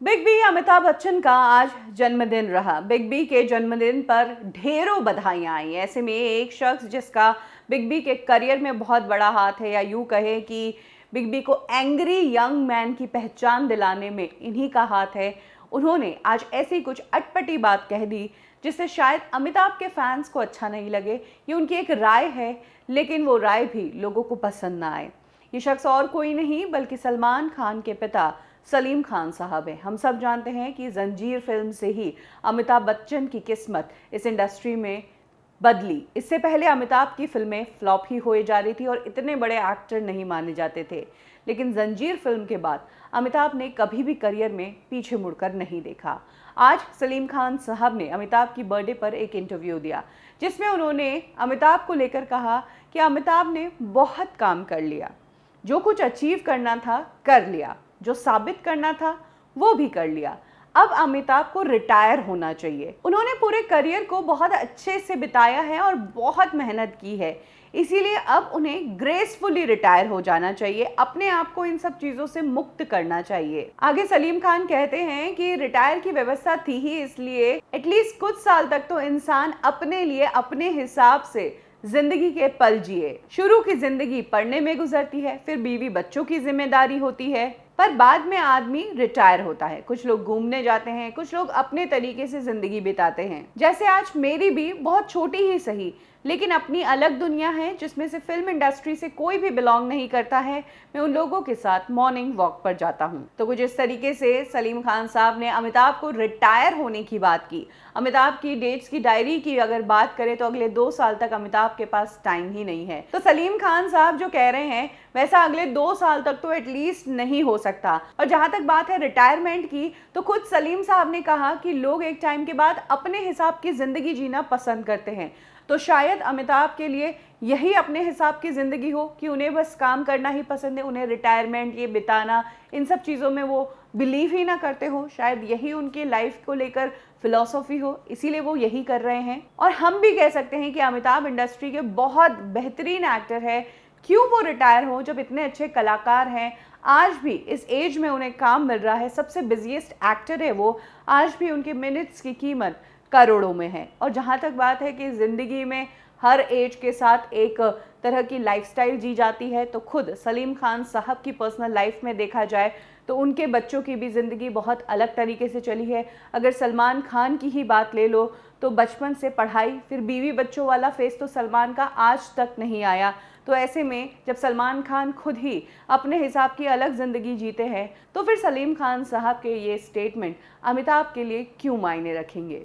Big B Amitabh Bachchan का आज जन्मदिन रहा। बिग बी के जन्मदिन पर ढेरों बधाइयां आई। ऐसे में एक शख्स जिसका बिग बी के करियर में बहुत बड़ा हाथ है, या यूं कहे कि बिग बी को एंग्री यंग मैन की पहचान दिलाने में इन्हीं का हाथ है, उन्होंने आज ऐसी कुछ अटपटी बात कह दी जिससे शायद अमिताभ के फैंस को अच्छा नहीं लगे। ये उनकी एक राय है, लेकिन वो राय भी लोगों को पसंद ना आए। ये शख्स और कोई नहीं बल्कि सलमान खान के पिता सलीम खान साहब हैं। हम सब जानते हैं कि जंजीर फिल्म से ही अमिताभ बच्चन की किस्मत इस इंडस्ट्री में बदली। इससे पहले अमिताभ की फिल्में फ्लॉप ही होए जा रही थी और इतने बड़े एक्टर नहीं माने जाते थे, लेकिन जंजीर फिल्म के बाद अमिताभ ने कभी भी करियर में पीछे मुड़कर नहीं देखा। आज सलीम खान साहब ने अमिताभ की बर्थडे पर एक इंटरव्यू दिया, जिसमें उन्होंने अमिताभ को लेकर कहा कि अमिताभ ने बहुत काम कर लिया, जो कुछ अचीव करना था कर लिया, जो साबित करना था वो भी कर लिया। अब अमिताभ को रिटायर होना चाहिए। उन्होंने पूरे करियर को बहुत अच्छे से बिताया है और बहुत मेहनत की है, इसीलिए अब उन्हें ग्रेसफुली रिटायर हो जाना चाहिए। अपने आप को इन सब चीजों से मुक्त करना चाहिए। आगे सलीम खान कहते हैं कि रिटायर की व्यवस्था थी ही इसलिए एटलीस्ट कुछ साल तक तो इंसान अपने लिए अपने हिसाब से जिंदगी के पल जिए। शुरू की जिंदगी पढ़ने में गुजरती है, फिर बीवी बच्चों की जिम्मेदारी होती है, पर बाद में आदमी रिटायर होता है। कुछ लोग घूमने जाते हैं, कुछ लोग अपने तरीके से जिंदगी बिताते हैं। जैसे आज मेरी भी बहुत छोटी ही सही लेकिन अपनी अलग दुनिया है, जिसमें से फिल्म इंडस्ट्री से कोई भी बिलोंग नहीं करता है। मैं उन लोगों के साथ मॉर्निंग वॉक पर जाता हूँ। तो कुछ इस तरीके से सलीम खान साहब ने अमिताभ को रिटायर होने की बात की। अमिताभ की डेट्स की डायरी की अगर बात करें तो अगले 2 साल तक अमिताभ के पास टाइम ही नहीं है। तो सलीम खान साहब जो कह रहे हैं वैसा अगले 2 साल तक तो एटलीस्ट नहीं हो सकता। और जहां तक बात है रिटायरमेंट की, तो खुद सलीम साहब ने कहा कि लोग एक टाइम के बाद अपने हिसाब की जिंदगी जीना पसंद करते हैं। तो शायद अमिताभ के लिए यही अपने हिसाब की ज़िंदगी हो कि उन्हें बस काम करना ही पसंद है, उन्हें रिटायरमेंट ये बिताना इन सब चीज़ों में वो बिलीव ही ना करते हो। शायद यही उनकी लाइफ को लेकर फिलॉसफी हो, इसीलिए वो यही कर रहे हैं। और हम भी कह सकते हैं कि अमिताभ इंडस्ट्री के बहुत बेहतरीन एक्टर है। क्यों वो रिटायर हो जब इतने अच्छे कलाकार हैं? आज भी इस एज में उन्हें काम मिल रहा है, सबसे बिजिएस्ट एक्टर है वो। आज भी उनके मिनट्स की कीमत करोड़ों में है। और जहाँ तक बात है कि ज़िंदगी में हर एज के साथ एक तरह की लाइफस्टाइल जी जाती है, तो खुद सलीम खान साहब की पर्सनल लाइफ में देखा जाए तो उनके बच्चों की भी ज़िंदगी बहुत अलग तरीके से चली है। अगर सलमान खान की ही बात ले लो तो बचपन से पढ़ाई फिर बीवी बच्चों वाला फेस तो सलमान का आज तक नहीं आया। तो ऐसे में जब सलमान खान खुद ही अपने हिसाब की अलग ज़िंदगी जीते हैं, तो फिर सलीम खान साहब के ये स्टेटमेंट अमिताभ के लिए क्यों मायने रखेंगे?